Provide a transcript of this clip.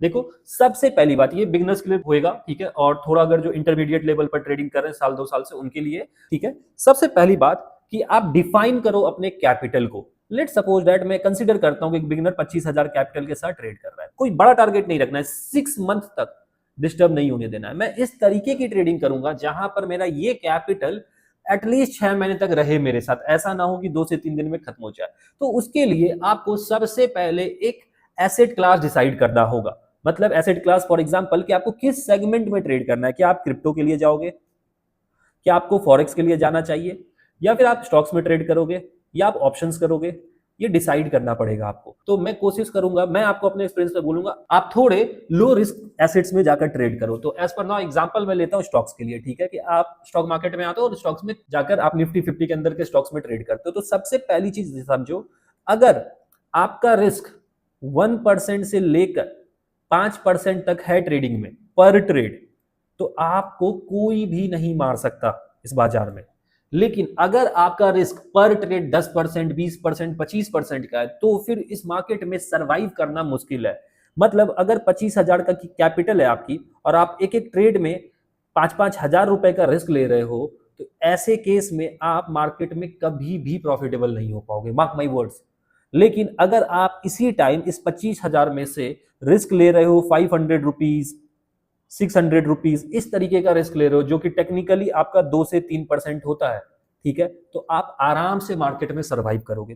देखो, सबसे पहली बात ये बिगिनर्स के लिए होएगा, ठीक है, और थोड़ा अगर जो इंटरमीडिएट लेवल पर ट्रेडिंग कर रहे हैं साल 2 साल से उनके लिए, ठीक है। सबसे पहली बात कि आप डिफाइन करो अपने कैपिटल को। लेट सपोज दैट मैं कंसीडर करता हूं कि बिगिनर 25,000 कैपिटल के साथ ट्रेड कर रहा है, कोई बड़ा टारगेट नहीं रखना है, 6 मंथ तक डिस्टर्ब नहीं होने देना है। मैं इस तरीके की ट्रेडिंग करूंगा जहां पर मेरा ये कैपिटल एटलीस्ट 6 महीने तक रहे मेरे साथ, ऐसा ना हो कि 2 से 3 दिन में खत्म हो जाए। तो उसके लिए आपको सबसे पहले एक एसेट क्लास डिसाइड करना होगा। मतलब एसेट क्लास फॉर एग्जांपल कि आपको किस सेगमेंट में ट्रेड करना है। क्या आप क्रिप्टो के लिए जाओगे, क्या आपको फॉरेक्स के लिए जाना चाहिए, या फिर आप स्टॉक्स में ट्रेड करोगे, या आप ऑप्शंस करोगे, ये डिसाइड करना पड़ेगा आपको। तो मैं कोशिश करूंगा, मैं आपको अपने एक्सपीरियंस में बोलूंगा, आप थोड़े लो रिस्क एसेट्स में जाकर ट्रेड करो। तो एज पर नाउ एग्जांपल मैं लेता हूं स्टॉक्स के लिए, ठीक है, कि आप स्टॉक मार्केट में आते हो और स्टॉक्स में जाकर आप निफ्टी 50 के अंदर के स्टॉक्स में ट्रेड करते हो। तो सबसे पहली चीज समझो, अगर आपका रिस्क 1% से लेकर 5% तक है ट्रेडिंग में पर ट्रेड, तो आपको कोई भी नहीं मार सकता इस बाजार में। लेकिन अगर आपका रिस्क पर ट्रेड 10%, 20%, 25% का है, तो फिर इस मार्केट में सरवाइव करना मुश्किल है। मतलब अगर 25,000 का कैपिटल है आपकी और आप एक एक ट्रेड में 5-5 हजार रुपए का रिस्क ले रहे हो, तो ऐसे केस में आप मार्केट में कभी भी प्रॉफिटेबल नहीं हो पाओगे, मार्क माई वर्ड्स। लेकिन अगर आप इसी टाइम इस 25,000 में से रिस्क ले रहे हो 500 रुपीज, 600 रुपीज, इस तरीके का रिस्क ले रहे हो जो कि टेक्निकली आपका 2 से 3% होता है, ठीक है, तो आप आराम से मार्केट में सर्वाइव करोगे।